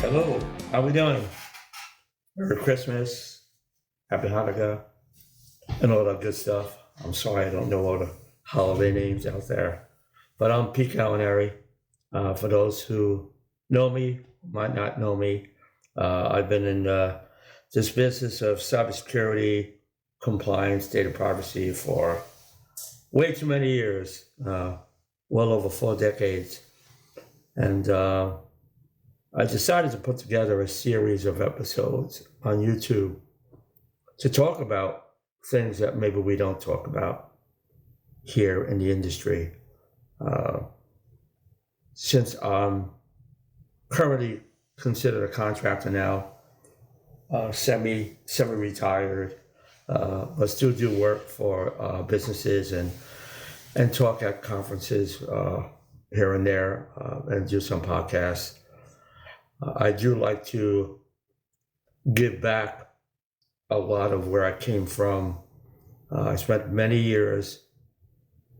Hello, how we doing? Merry Christmas, Happy Hanukkah, and all that good stuff. I'm sorry I don't know all the holiday names out there, but I'm Pete Gallinari. For those who know me, might not know me, I've been in this business of cybersecurity, compliance, data privacy for way too many years, well over 4 decades. And I decided to put together a series of episodes on YouTube to talk about things that maybe we don't talk about here in the industry. Since I'm currently considered a contractor now, semi-retired, but still do work for businesses and talk at conferences here and there and do some podcasts. I do like to give back a lot of where I came from. I spent many years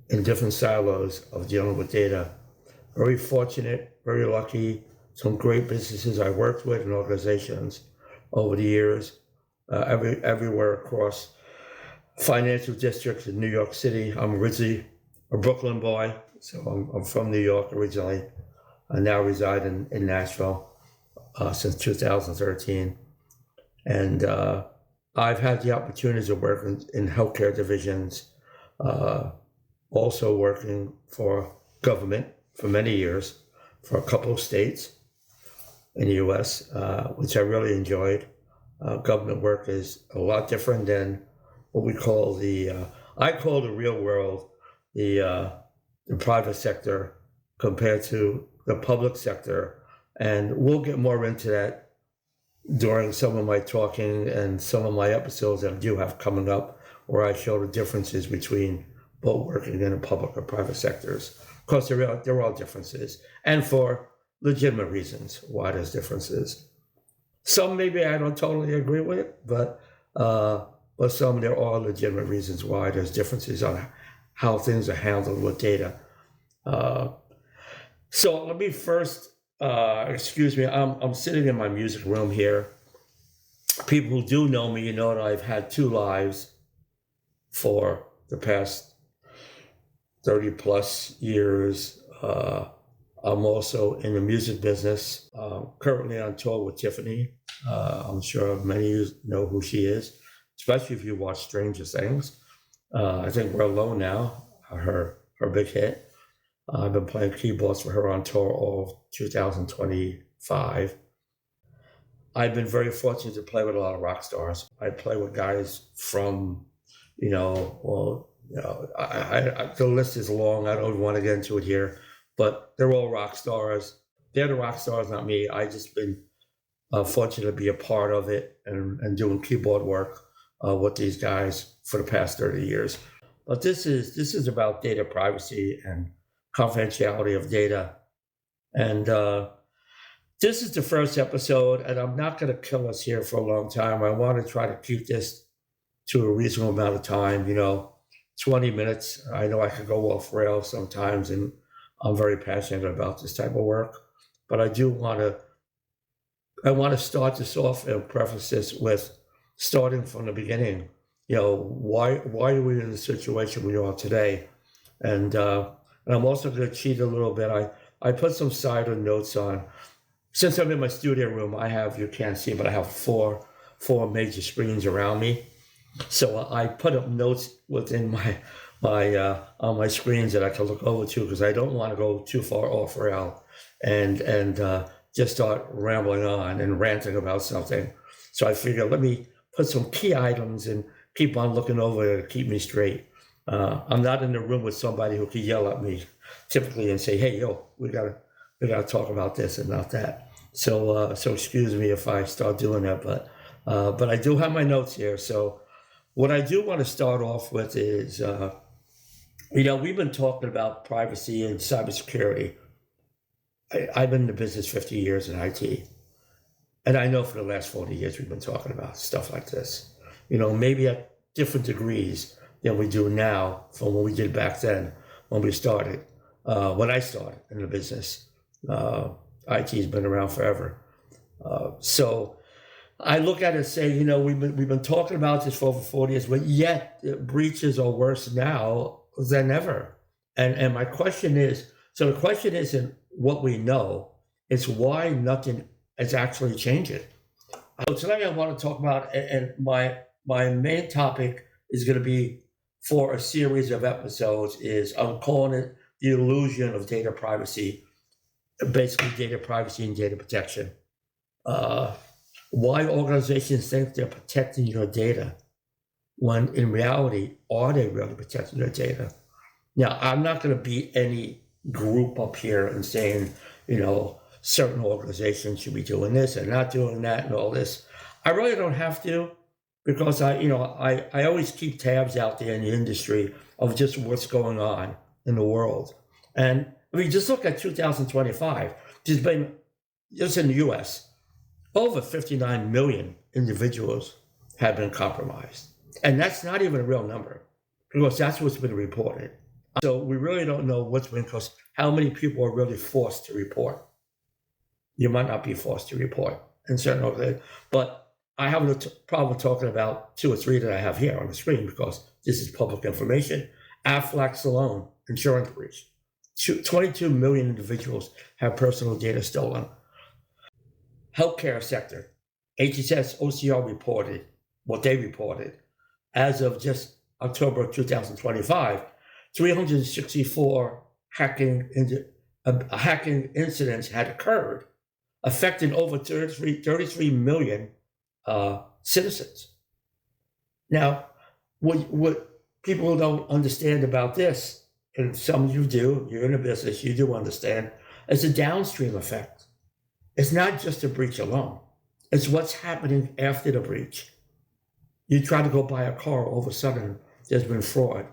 in different silos of dealing with data. Very fortunate, very lucky, some great businesses I worked with and organizations over the years, everywhere across financial districts in New York City. I'm originally a Brooklyn boy, so I'm from New York originally. I now reside in Nashville since 2013. And I've had the opportunity to work in healthcare divisions, also working for government for many years, for a couple of states in the US, which I really enjoyed. Government work is a lot different than what we call I call the real world, the private sector compared to the public sector. And we'll get more into that during some of my talking and some of my episodes that I do have coming up, where I show the differences between both working in the public or private sectors. Of course, there are all differences, and for legitimate reasons why there's differences. Some maybe I don't totally agree with, but some there are legitimate reasons why there's differences on how things are handled with data. So let me first. Excuse me, I'm sitting in my music room here. People who do know me, you know that I've had two lives for the past 30 plus years. I'm also in the music business, currently on tour with Tiffany. I'm sure many of you know who she is, especially if you watch Stranger Things. I think We're Alone Now, her big hit. I've been playing keyboards for her on tour all of 2025. I've been very fortunate to play with a lot of rock stars. I play with guys from, the list is long. I don't want to get into it here, but they're all rock stars. They're the rock stars, not me. I just been fortunate to be a part of it and doing keyboard work with these guys for the past 30 years. But this is about data privacy and confidentiality of data. And this is the first episode, and I'm not going to kill us here for a long time. I want to try to keep this to a reasonable amount of time, 20 minutes. I know I could go off rails sometimes, and I'm very passionate about this type of work. But I want to start this off and preface this with starting from the beginning. Why are we in the situation we are today? And I'm also going to cheat a little bit. I put some side notes on. Since I'm in my studio room, you can't see, but I have four major screens around me. So I put up notes within on my screens that I can look over to, because I don't want to go too far off rail and just start rambling on and ranting about something. So I figured, let me put some key items and keep on looking over to keep me straight. I'm not in the room with somebody who can yell at me typically and say, "Hey, we gotta talk about this and about that." So excuse me if I start doing that, but I do have my notes here. So what I do want to start off with is, we've been talking about privacy and cybersecurity. I've been in the business 50 years in IT, and I know for the last 40 years we've been talking about stuff like this. Maybe at different degrees than we do now from what we did back then when we started, when I started in the business. IT has been around forever. So I look at it and say, we've been talking about this for over 40 years, but yet breaches are worse now than ever. And my question is, so the question isn't what we know, it's why nothing is actually changing. So tonight I want to talk about, and my main topic is going to be for a series of episodes is I'm calling it the illusion of data privacy, basically data privacy and data protection. Why organizations think they're protecting your data when in reality, are they really protecting your data? Now, I'm not going to beat any group up here and saying, certain organizations should be doing this and not doing that and all this. I really don't have to, because I always keep tabs out there in the industry of just what's going on in the world. And I mean, just look at 2025. There's been, just in the US, over 59 million individuals have been compromised. And that's not even a real number, because that's what's been reported. So we really don't know what's been, because how many people are really forced to report. You might not be forced to report in certain organizations, but I have no problem talking about 2 or 3 that I have here on the screen, because this is public information. Aflac alone, insurance breach. 22 million individuals have personal data stolen. Healthcare sector, HHS OCR reported what they reported. As of just October 2025, 364 hacking incidents had occurred, affecting over 33 million citizens. Now, what people don't understand about this, and some of you do, you're in a business, you do understand, is a downstream effect. It's not just a breach alone. It's what's happening after the breach. You try to go buy a car, all of a sudden there's been fraud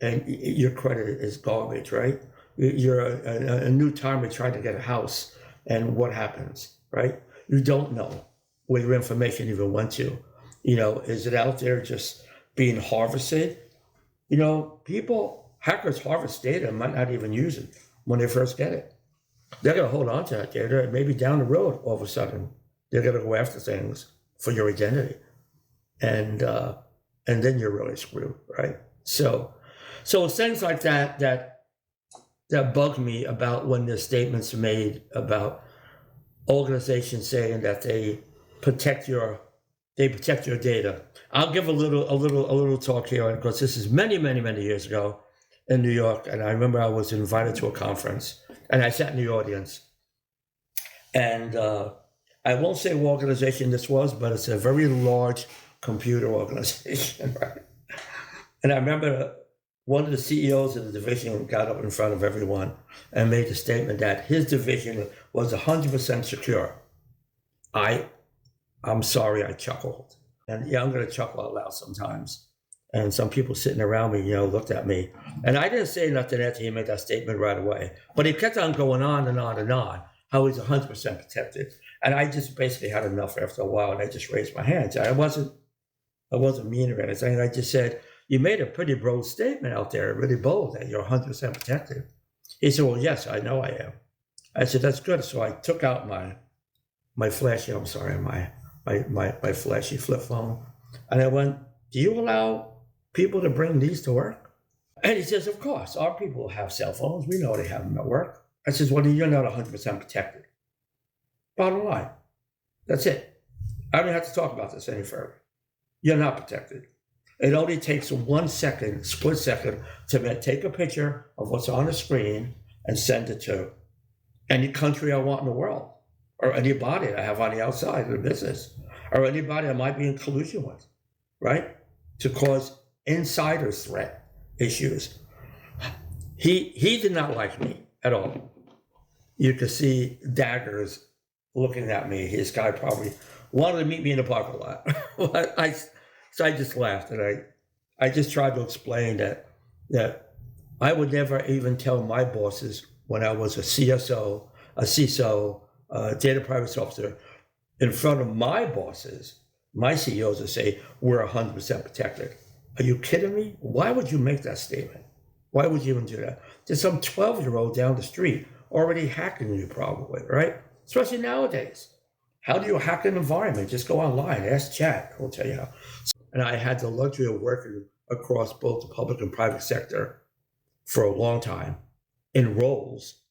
and your credit is garbage, right? You're a new timer trying to get a house, and what happens, right? You don't know where your information even went to. Is it out there just being harvested? Hackers harvest data and might not even use it when they first get it. They're going to hold on to that data. Maybe down the road, all of a sudden, they're going to go after things for your identity, and then you're really screwed, right? So things like that bug me about when there's statements made about organizations saying that they protect your data. I'll give a little talk here, because this is many years ago in New York, and I remember I was invited to a conference. And I sat in the audience, and I won't say what organization this was, but it's a very large computer organization, right? And I remember one of the CEOs of the division got up in front of everyone and made the statement that his division was 100% secure. I'm sorry, I chuckled. And yeah, I'm going to chuckle out loud sometimes. And some people sitting around me, looked at me. And I didn't say nothing after he made that statement right away. But he kept on going on and on and on, how he's 100% protected. And I just basically had enough after a while, and I just raised my hands. I wasn't mean or anything. I just said, you made a pretty bold statement out there, really bold, that you're 100% protected. He said, well, yes, I know I am. I said, that's good. So I took out my flashy, my flashy flip phone. And I went, do you allow people to bring these to work? And he says, of course, our people have cell phones. We know they have them at work. I says, well, you're not 100% protected. Bottom line. That's it. I don't have to talk about this any further. You're not protected. It only takes 1 second, split second, to take a picture of what's on the screen and send it to any country I want in the world, or anybody I have on the outside of the business, or anybody I might be in collusion with, right? To cause insider threat issues. He did not like me at all. You could see daggers looking at me. His guy probably wanted to meet me in the parking lot. So I just laughed, and I just tried to explain that I would never even tell my bosses when I was a CSO, a CISO, data privacy officer, in front of my bosses, my CEOs, to say, we're 100% protected. Are you kidding me? Why would you make that statement? Why would you even do that? There's some 12-year-old down the street already hacking you probably, right? Especially nowadays. how do you hack an environment? Just go online, ask chat, it'll tell you how. And I had the luxury of working across both the public and private sector for a long time in roles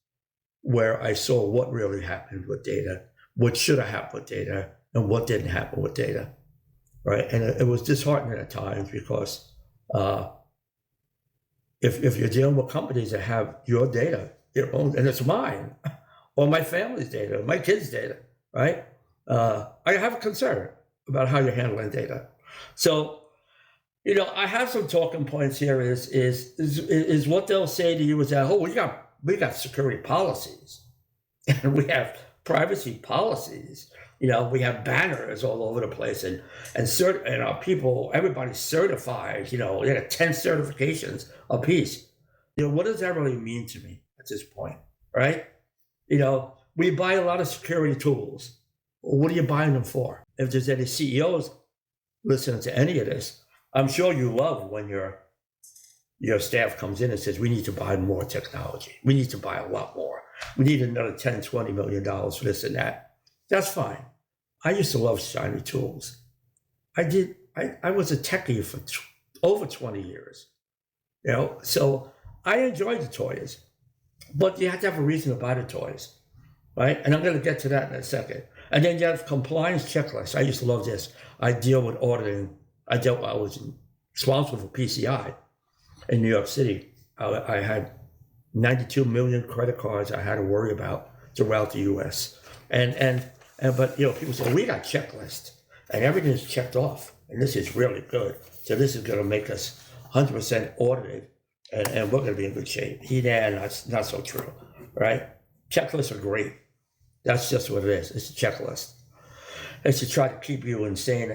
where I saw what really happened with data, what should have happened with data, and what didn't happen with data, right? And it was disheartening at times because if you're dealing with companies that have your data, your own, and it's mine, or my family's data, my kids' data, right? I have a concern about how you're handling data. So, I have some talking points here. Is what they'll say to you is that, oh, we got security policies, and we have privacy policies. We have banners all over the place, and our people, everybody's certified. They got 10 certifications apiece. What does that really mean to me at this point, right? We buy a lot of security tools. What are you buying them for? If there's any CEOs listening to any of this, I'm sure you love when your staff comes in and says, we need to buy more technology. We need to buy a lot more. We need another $10, $20 million for this and that. That's fine. I used to love shiny tools. I was a techie for over 20 years, so I enjoyed the toys, but you have to have a reason to buy the toys, right? And I'm going to get to that in a second. And then you have compliance checklists. I used to love this. I deal with auditing. I was responsible for PCI in New York City. I had 92 million credit cards I had to worry about throughout the U.S. But people say, we got checklists and everything is checked off, and this is really good. So this is going to make us 100% audited, and we're going to be in good shape. That's not so true, right? Checklists are great. That's just what it is. It's a checklist. It's to try to keep you insane,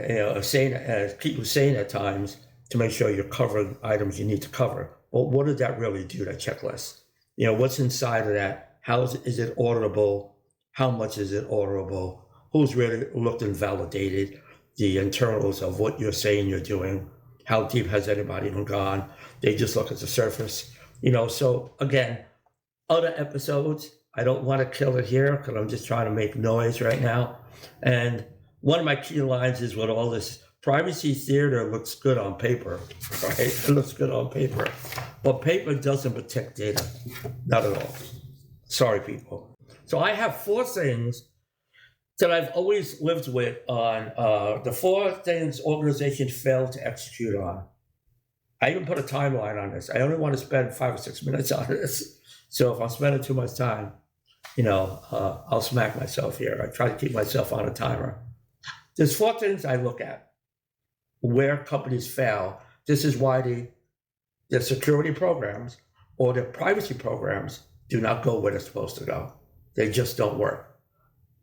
keep you sane at times to make sure you're covering items you need to cover. Well, what did that really do, that checklist? What's inside of that? How is it auditable? How much is it auditable? Who's really looked and validated the internals of what you're saying you're doing? How deep has anybody even gone? They just look at the surface. So again, other episodes, I don't want to kill it here because I'm just trying to make noise right now. And one of my key lines is, with all this privacy theater looks good on paper, right? It looks good on paper, but paper doesn't protect data, not at all. Sorry, people. So I have 4 things that I've always lived with on the 4 things organizations fail to execute on. I even put a timeline on this. I only want to spend 5 or 6 minutes on this. So if I'm spending too much time, I'll smack myself here. I try to keep myself on a timer. There's 4 things I look at where companies fail. This is why the security programs or the privacy programs do not go where they're supposed to go. They just don't work.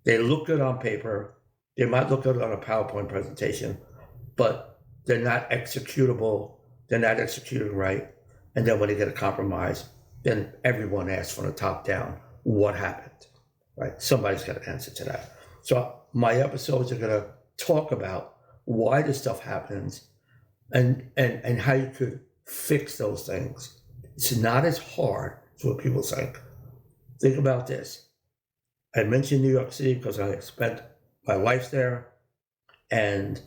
They look good on paper. They might look good on a PowerPoint presentation, but they're not executable. They're not executed right. And then when they get a compromise, then everyone asks from the top down, what happened, right? Somebody's got to answer to that. So my episodes are going to talk about why this stuff happens and how you could fix those things. It's not as hard as what people think. Think about this. I mentioned New York City because I spent my life there and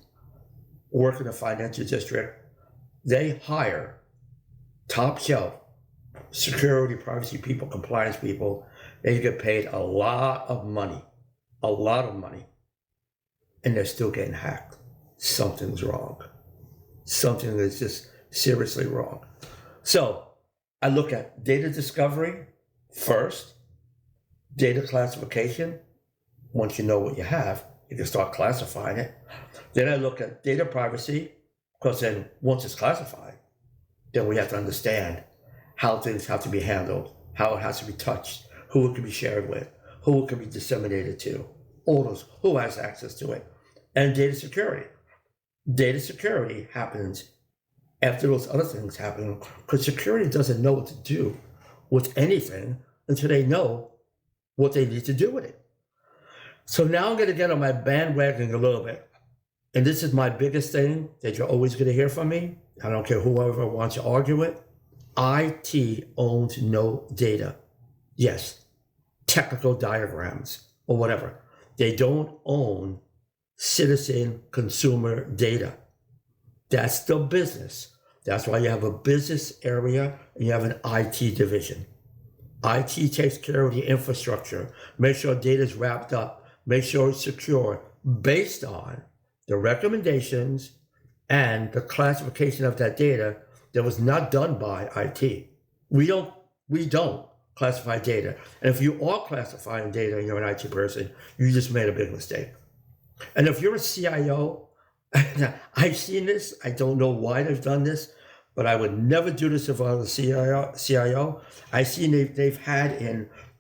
work in the financial district. They hire top shelf security, privacy people, compliance people. They get paid a lot of money, and they're still getting hacked. Something's wrong. Something is just seriously wrong. So I look at data discovery first, data classification. Once you know what you have, you can start classifying it. Then I look at data privacy, because then once it's classified, then we have to understand how things have to be handled, how it has to be touched, who it can be shared with, who it can be disseminated to, all those, who has access to it. And data security. Data security happens after those other things happen, because security doesn't know what to do with anything until they know what they need to do with it. So now I'm going to get on my bandwagon a little bit. And this is my biggest thing that you're always going to hear from me. I don't care whoever wants to argue it. IT owns no data. Yes, technical diagrams or whatever. They don't own citizen consumer data. That's the business. That's why you have a business area and you have an IT division. IT takes care of the infrastructure, make sure data is wrapped up, make sure it's secure based on the recommendations and the classification of that data that was not done by IT. We don't classify data. And if you are classifying data and you're an IT person, you just made a big mistake. And if you're a CIO, I've seen this, I don't know why they've done this, but I would never do this if I was a CIO. I've seen they've had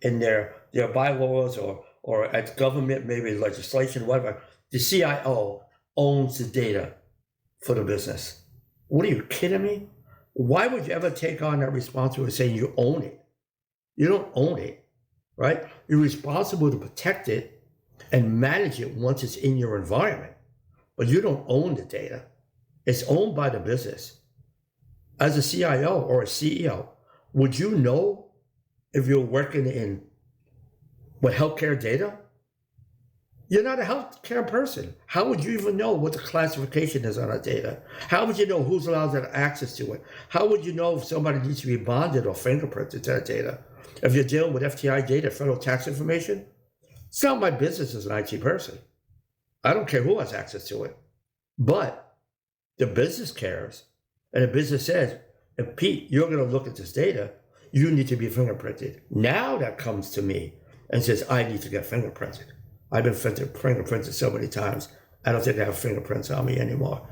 in their bylaws or at government, maybe legislation, whatever, the CIO owns the data for the business. What are you kidding me? Why would you ever take on that responsibility saying you own it? You don't own it, right? You're responsible to protect it and manage it once it's in your environment, but you don't own the data. It's owned by the business. As a CIO or a CEO, would you know if you're working with healthcare data? You're not a healthcare person. How would you even know what the classification is on that data? How would you know who's allowed to have access to it? How would you know if somebody needs to be bonded or fingerprinted to that data? If you're dealing with FTI data, federal tax information, it's not my business as an IT person. I don't care who has access to it. But the business cares. And the business says, if Pete, you're going to look at this data, you need to be fingerprinted. Now that comes to me and says, I need to get fingerprinted. I've been fingerprinted so many times, I don't think I have fingerprints on me anymore.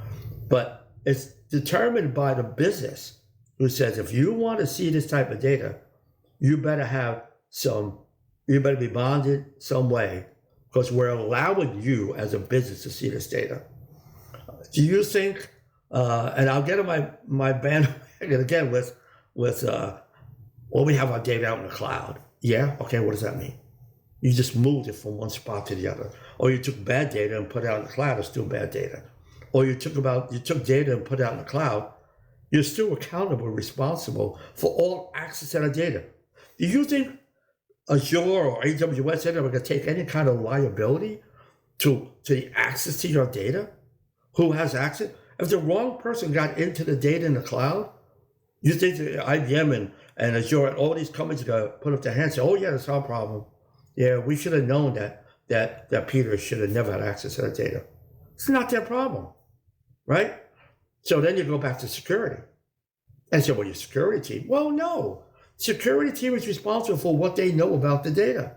But it's determined by the business who says, if you want to see this type of data, you better be bonded some way, because we're allowing you as a business to see this data. Do you think, and I'll get to my bandwagon again with we have our data out in the cloud. Yeah, okay, what does that mean? You just moved it from one spot to the other. Or you took bad data and put it out in the cloud, it's still bad data. Or you took data and put it out in the cloud, you're still accountable, responsible for all access to that data. Do you think Azure or AWS are going to take any kind of liability to the access to your data? Who has access? If the wrong person got into the data in the cloud, you think that IBM and Azure and all these companies are going to put up their hands and say, oh yeah, that's our problem. Yeah, we should have known that Peter should have never had access to that data. It's not their problem, right? So then you go back to security and say, well, your security team. Well, no. Security team is responsible for what they know about the data.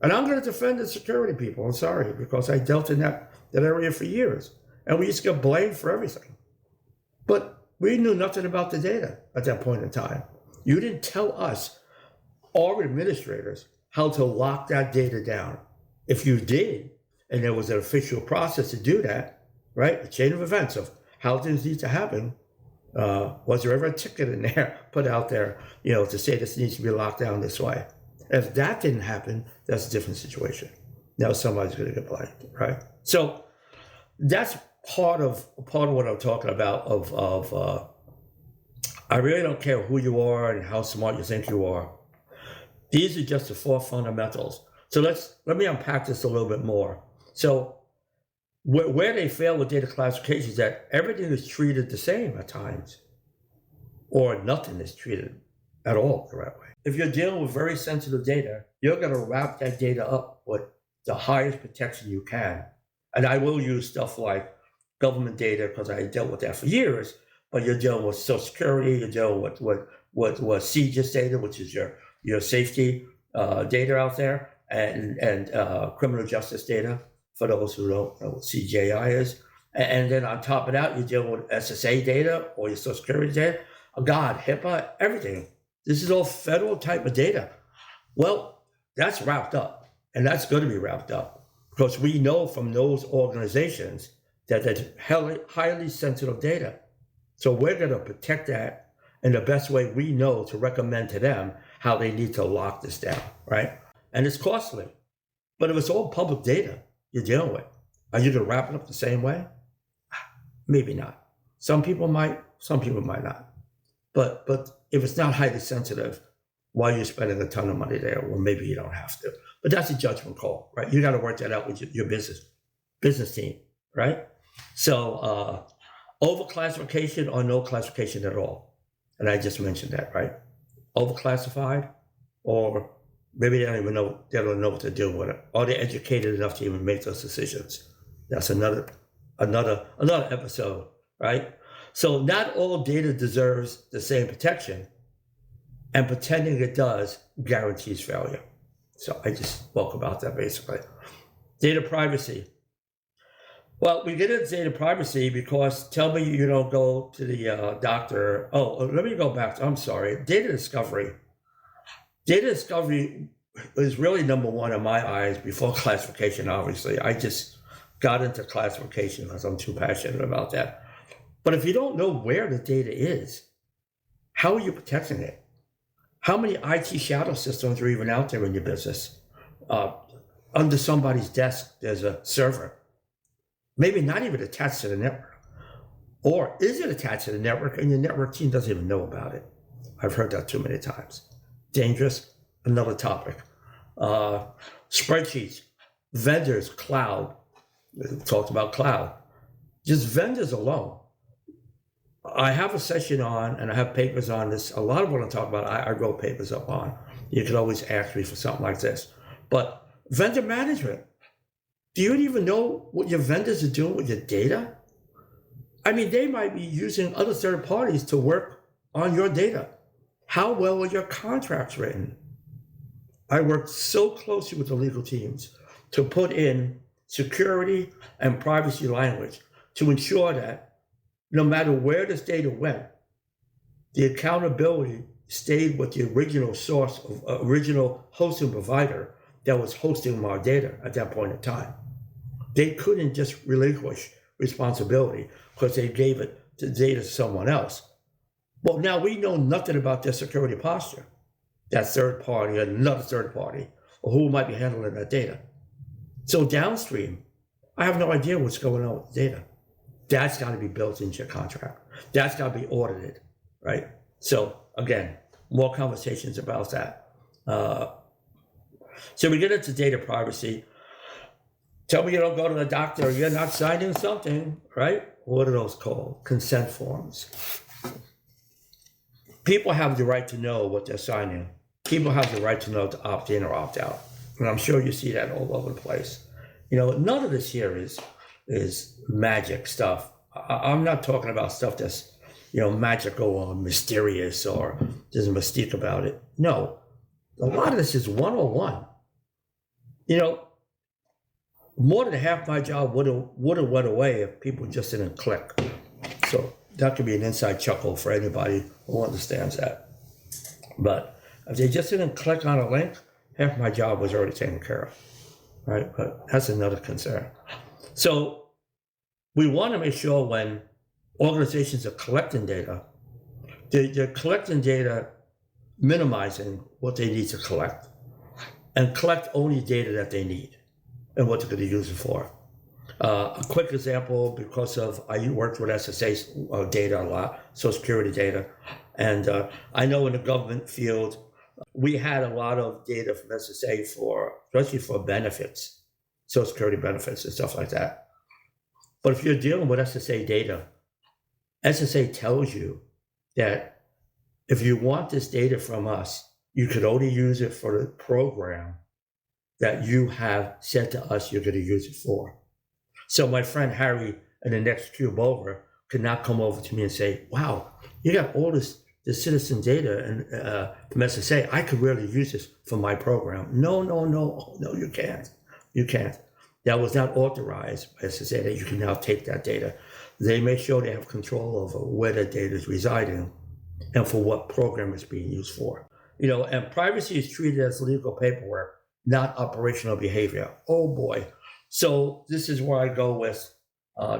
And I'm going to defend the security people. I'm sorry, because I dealt in that area for years. And we used to get blamed for everything. But we knew nothing about the data at that point in time. You didn't tell us, our administrators, how to lock that data down. If you did, and there was an official process to do that, right? A chain of events of how things need to happen. Was there ever a ticket in there put out there, to say this needs to be locked down this way? If that didn't happen, that's a different situation. Now somebody's going to get blamed, right? So that's part of what I'm talking about. I really don't care who you are and how smart you think you are. These are just the 4 fundamentals. So let me unpack this a little bit more. So where they fail with data classification is that everything is treated the same at times, or nothing is treated at all the right way. If you're dealing with very sensitive data, you're going to wrap that data up with the highest protection you can. And I will use stuff like government data because I dealt with that for years, but you're dealing with Social Security, you're dealing with CGIS data, which is your safety data out there, and criminal justice data, for those who don't know what CJI is. And then on top of that, you're dealing with SSA data or your Social Security data. Oh God, HIPAA, everything. This is all federal type of data. Well, that's wrapped up, and that's going to be wrapped up because we know from those organizations that that's highly sensitive data. So we're going to protect that in the best way we know to recommend to them how they need to lock this down, right? And it's costly. But if it's all public data you're dealing with, are you going to wrap it up the same way? Maybe not. Some people might not. But if it's not highly sensitive, why you're spending a ton of money there. Well, maybe you don't have to, but that's a judgment call, right? You got to work that out with your business team, right? So overclassification or no classification at all. And I just mentioned that, right? Overclassified, or maybe they don't know what to do with it. Are they educated enough to even make those decisions? That's another episode, right? So not all data deserves the same protection, and pretending it does guarantees failure. So I just spoke about that basically. Data privacy. Well, we get into data privacy because tell me you don't go to the doctor. Oh, let me go back. I'm sorry. Data discovery. Data discovery is really number one in my eyes before classification, obviously. I just got into classification because I'm too passionate about that. But if you don't know where the data is, how are you protecting it? How many IT shadow systems are even out there in your business? Under somebody's desk, there's a server. Maybe not even attached to the network. Or is it attached to the network and your network team doesn't even know about it? I've heard that too many times. Dangerous, another topic. Spreadsheets, vendors, cloud. We talked about cloud. Just vendors alone. I have a session on, and I have papers on this. A lot of what I'm talking about, I wrote papers up on. You can always ask me for something like this. But vendor management. Do you even know what your vendors are doing with your data? I mean, they might be using other third parties to work on your data. How well are your contracts written? I worked so closely with the legal teams to put in security and privacy language to ensure that no matter where this data went, the accountability stayed with the original source of original hosting provider that was hosting my data at that point in time. They couldn't just relinquish responsibility because they gave it the data to someone else. Well, now we know nothing about their security posture, that third party, another third party, or who might be handling that data. So downstream, I have no idea what's going on with the data. That's got to be built into your contract. That's got to be audited, right? So again, more conversations about that. So we get into data privacy. Tell me you don't go to the doctor, you're not signing something, right? What are those called? Consent forms. People have the right to know what they're signing. People have the right to know to opt in or opt out. And I'm sure you see that all over the place. You know, none of this here is magic stuff. I'm not talking about stuff that's, magical or mysterious or there's a mystique about it. No, a lot of this is 101. More than half my job would have went away if people just didn't click. So that could be an inside chuckle for anybody who understands that. But if they just didn't click on a link, half my job was already taken care of, right? But that's another concern. So we want to make sure when organizations are collecting data, they're collecting data minimizing what they need to collect and collect only data that they need and what they're going to use it for. A quick example, because of I worked with SSA data a lot, Social Security data, and I know in the government field, we had a lot of data from SSA especially for benefits, Social Security benefits and stuff like that. But if you're dealing with SSA data, SSA tells you that if you want this data from us, you could only use it for the program that you have said to us you're going to use it for. So my friend Harry in the next cube over could not come over to me and say, wow, you got all this citizen data and from SSA, I could really use this for my program. No, you can't. You can't. That was not authorized by SSA that you can now take that data. They make sure they have control over where that data is residing and for what program it's being used for. And privacy is treated as legal paperwork, not operational behavior. Oh boy. So this is where I go with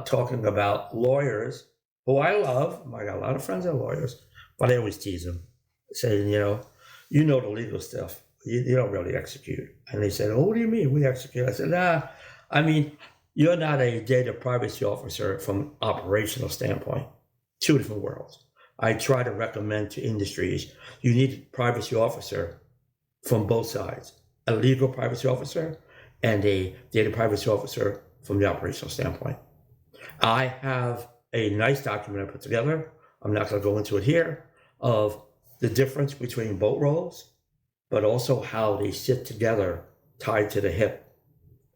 talking about lawyers, who I love. I got a lot of friends that are lawyers, but I always tease them, saying, the legal stuff. You don't really execute. And they said, oh, what do you mean we execute? I said, you're not a data privacy officer from an operational standpoint. Two different worlds. I try to recommend to industries, you need a privacy officer from both sides, a legal privacy officer and a data privacy officer from the operational standpoint. I have a nice document I put together. I'm not going to go into it here, of the difference between both roles, but also how they sit together, tied to the hip.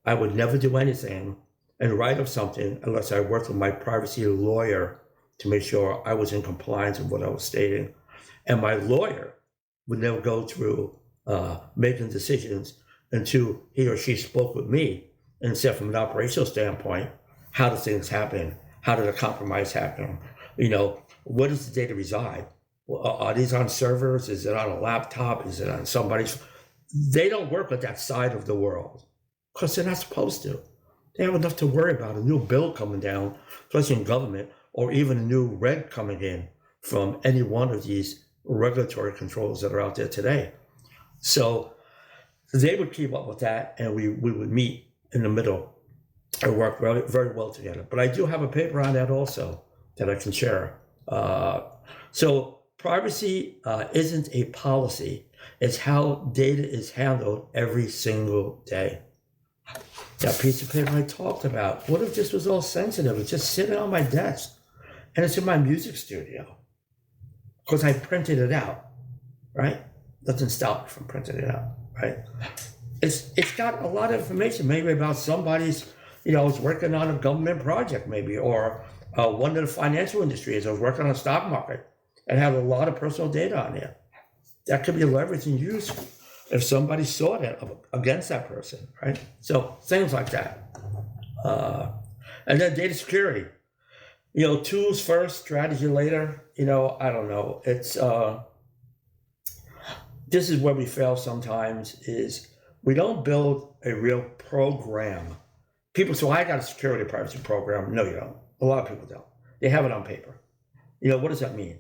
I would never do anything and write up something unless I worked with my privacy lawyer to make sure I was in compliance with what I was stating. And my lawyer would never go through making decisions until he or she spoke with me and said, from an operational standpoint, how do things happen? How did a compromise happen? Where does the data reside? Are these on servers? Is it on a laptop? Is it on somebody's? They don't work with that side of the world because they're not supposed to. They have enough to worry about, a new bill coming down, especially in government, or even a new reg coming in from any one of these regulatory controls that are out there today. So they would keep up with that, and we would meet in the middle and work very, very well together. But I do have a paper on that also that I can share. So privacy isn't a policy. It's how data is handled every single day. That piece of paper I talked about, what if this was all sensitive? It's just sitting on my desk and it's in my music studio because I printed it out, right? Doesn't stop me from printing it out, right? It's got a lot of information, maybe about somebody's, I was working on a government project maybe, or one of the financial industries. I was working on a stock market and had a lot of personal data on there. That could be leveraged and used if somebody saw that against that person, right? So things like that. And then data security. Tools first, strategy later. I don't know. It's this is where we fail sometimes, is we don't build a real program. People say, well, I got a security privacy program. No, you don't. A lot of people don't. They have it on paper. What does that mean?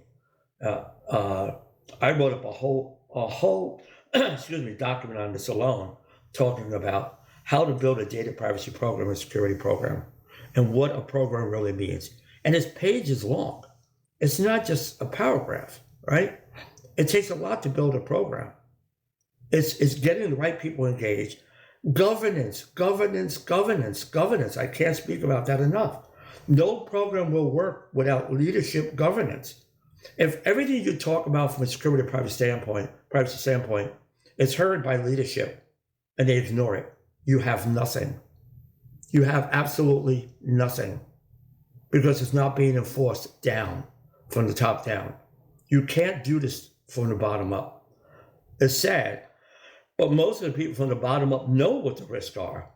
I wrote up a whole document on this alone, talking about how to build a data privacy program, a security program, and what a program really means. And it's pages long. It's not just a paragraph, right? It takes a lot to build a program. It's getting the right people engaged. Governance. I can't speak about that enough. No program will work without leadership governance. If everything you talk about from a security privacy standpoint, is heard by leadership and they ignore it, you have nothing. You have absolutely nothing, because it's not being enforced down, from the top down. You can't do this from the bottom up. It's sad, but most of the people from the bottom up know what the risks are.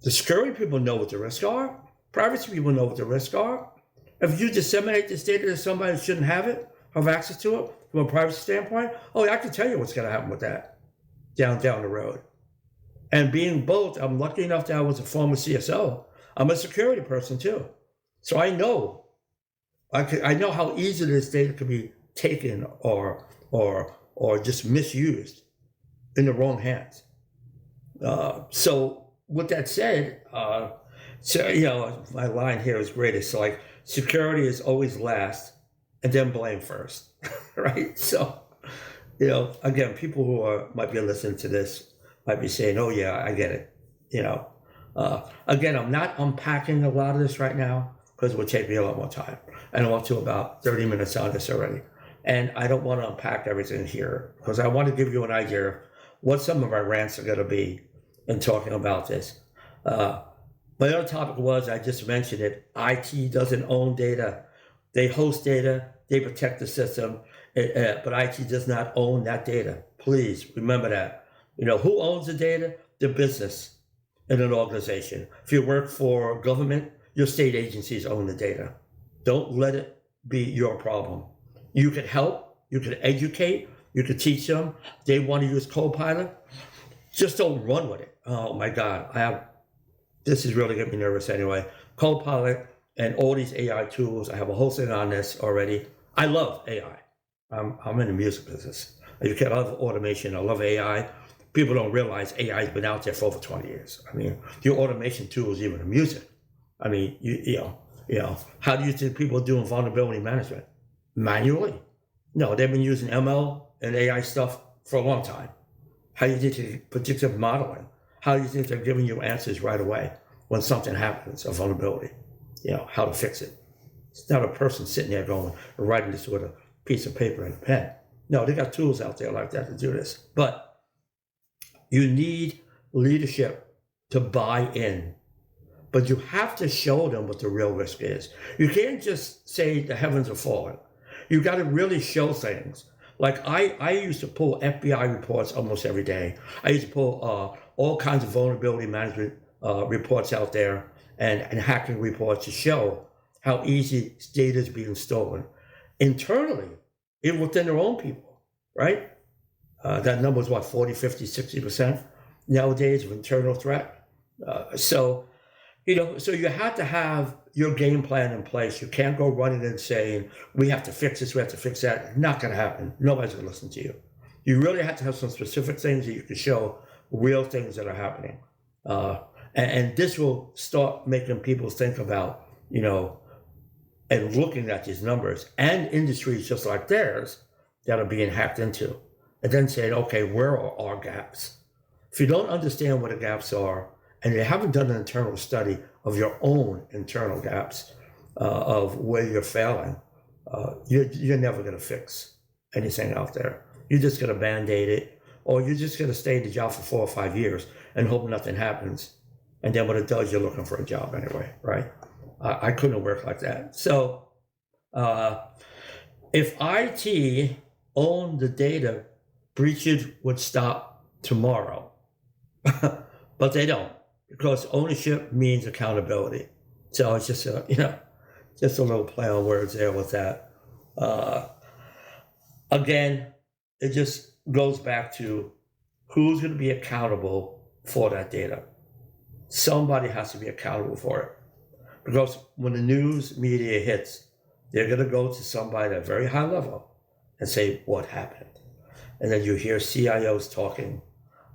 The security people know what the risks are. Privacy people know what the risks are. If you disseminate this data to somebody who shouldn't have it, have access to it from a privacy standpoint, I can tell you what's going to happen with that down the road. And being both, I'm lucky enough that I was a former CSO. I'm a security person too. So I know how easy this data can be taken or just misused in the wrong hands. So with that said, my line here is great. It's like, security is always last and then blame first, right? So, again, people who might be listening to this might be saying, oh yeah, I get it. Again, I'm not unpacking a lot of this right now because it would take me a lot more time. And I'm up to about 30 minutes on this already. And I don't want to unpack everything here because I want to give you an idea of what some of our rants are going to be in talking about this. My other topic was, I just mentioned it, IT doesn't own data. They host data, they protect the system, but IT does not own that data. Please remember that. Who owns the data? The business in an organization. If you work for government, your state agencies own the data. Don't let it be your problem. You can help, you can educate, you can teach them. They want to use Copilot, just don't run with it. Oh my God, this is really getting me nervous anyway. Copilot and all these AI tools. I have a whole thing on this already. I love AI. I'm in the music business. I love automation. I love AI. People don't realize AI has been out there for over 20 years. I mean, the automation tools, even in music. I mean, how do you think people are doing vulnerability management? manually. No, they've been using ML and AI stuff for a long time. How do you think they're predictive modeling? How do you think they're giving you answers right away when something happens, a vulnerability? How to fix it. It's not a person sitting there going, writing this with a piece of paper and a pen. No, they got tools out there like that to do this. But you need leadership to buy in. But you have to show them what the real risk is. You can't just say the heavens are falling. You got to really show things. Like I used to pull FBI reports almost every day. I used to pull all kinds of vulnerability management reports out there and hacking reports to show how easy data is being stolen internally, even within their own people, right? That number is what, 40, 50, 60% nowadays of internal threat. So you have to have your game plan in place. You can't go running and saying, we have to fix this, we have to fix that. Not going to happen. Nobody's going to listen to you. You really have to have some specific things that you can show, real things that are happening. And this will start making people think about, and looking at these numbers and industries just like theirs that are being hacked into. And then saying, okay, where are our gaps? If you don't understand what the gaps are, and you haven't done an internal study of your own internal gaps, of where you're failing, you're never going to fix anything out there. You're just going to Band-Aid it, or you're just going to stay in the job for 4 or 5 years and hope nothing happens. And then when it does, you're looking for a job anyway, right? I couldn't work like that. So if IT owned the data, breaches would stop tomorrow. But they don't, because ownership means accountability. So it's just just a little play on words there with that. Again, it just goes back to who's going to be accountable for that data. Somebody has to be accountable for it, because when the news media hits, they're going to go to somebody at a very high level and say, what happened? And then you hear CIOs talking,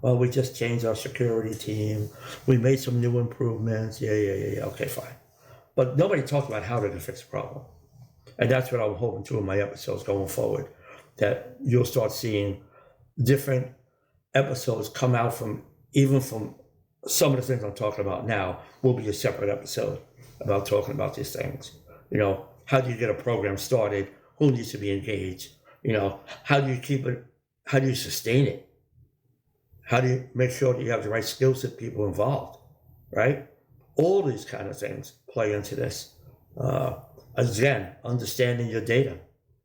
well, we just changed our security team. We made some new improvements. Yeah. Okay, fine. But nobody talks about how they're going to fix the problem. And that's what I'm hoping to in my episodes going forward, that you'll start seeing different episodes come out from some of the things I'm talking about now will be a separate episode about talking about these things. How do you get a program started? Who needs to be engaged? How do you keep it? How do you sustain it? How do you make sure that you have the right skill set people involved, right? All these kind of things play into this. Again, understanding your data.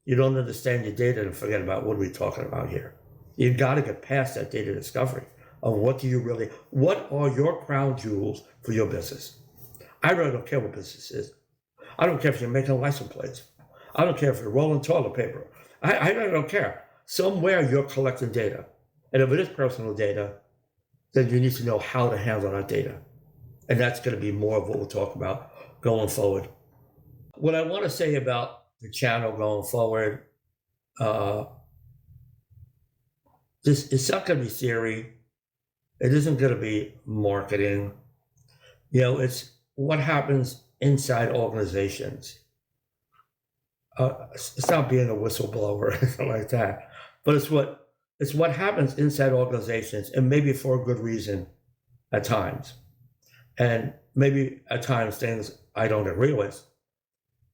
You don't understand your data and forget about what are we talking about here. You've got to get past that data discovery of what are your crown jewels for your business. I really don't care what business is. I don't care if you're making license plates. I don't care if you're rolling toilet paper. I really don't care. Somewhere you're collecting data. And if it is personal data, then you need to know how to handle that data. And that's going to be more of what we'll talk about going forward. What I want to say about the channel going forward, it's not going to be theory. It isn't going to be marketing. It's what happens inside organizations. It's not being a whistleblower or anything like that, but it's what happens inside organizations, and maybe for a good reason at times. And maybe at times things I don't agree with,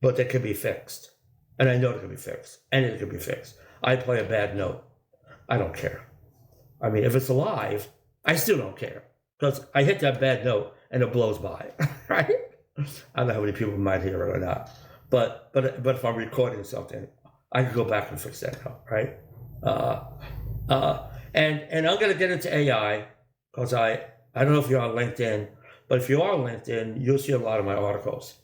but they can be fixed. And I know they can be fixed. And it can be fixed. I play a bad note. I don't care. I mean, if it's alive, I still don't care, because I hit that bad note and it blows by, right? I don't know how many people might hear it or not. But if I'm recording something, I can go back and fix that note, right? And I'm going to get into AI, because I don't know if you're on LinkedIn, but if you are on LinkedIn, you'll see a lot of my articles.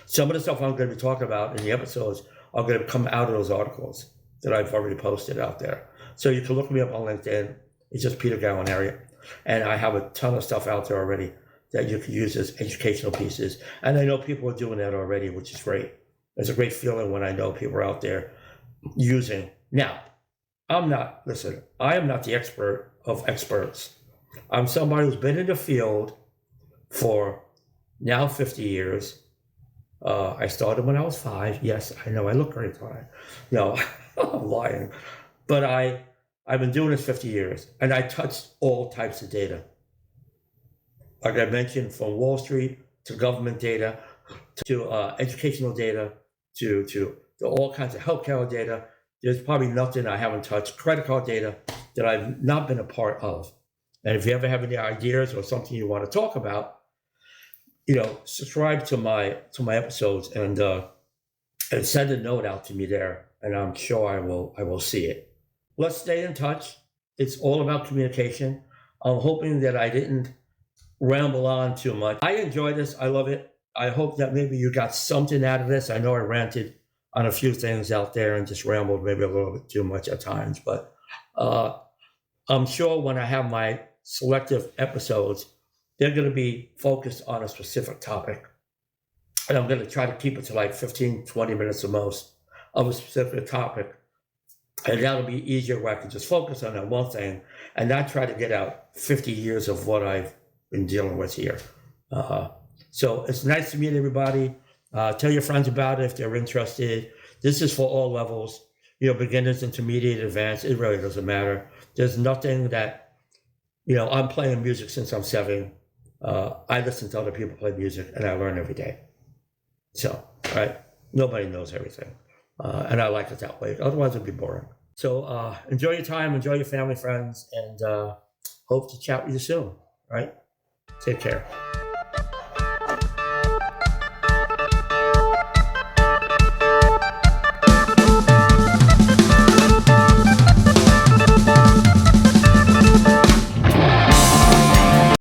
Some of the stuff I'm going to be talking about in the episodes are going to come out of those articles that I've already posted out there. So you can look me up on LinkedIn. It's just Peter Gallinari. And I have a ton of stuff out there already that you can use as educational pieces. And I know people are doing that already, which is great. It's a great feeling when I know people are out there using. Now, I am not the expert of experts. I'm somebody who's been in the field for now 50 years. I started when I was 5. Yes, I know I look great, don't I? No, I'm lying. But I've been doing this 50 years, and I touched all types of data. Like I mentioned, from Wall Street to government data to educational data to all kinds of healthcare data. There's probably nothing I haven't touched. Credit card data that I've not been a part of. And if you ever have any ideas or something you want to talk about, subscribe to my episodes and send a note out to me there, and I'm sure I will see it. Let's stay in touch. It's all about communication. I'm hoping that I didn't ramble on too much. I enjoy this. I love it. I hope that maybe you got something out of this. I know I ranted on a few things out there and just rambled maybe a little bit too much at times, but I'm sure when I have my selective episodes, they're going to be focused on a specific topic. And I'm going to try to keep it to like 15, 20 minutes the most of a specific topic. And that'll be easier where I can just focus on that one thing and not try to get out 50 years of what I've been dealing with here. So it's nice to meet everybody. Tell your friends about it if they're interested. This is for all levels, beginners, intermediate, advanced. It really doesn't matter. There's nothing that, I'm playing music since I'm 7. I listen to other people play music and I learn every day. So, right, nobody knows everything. And I like it that way. Otherwise, it'd be boring. So enjoy your time, enjoy your family, friends, and hope to chat with you soon. Right? Take care.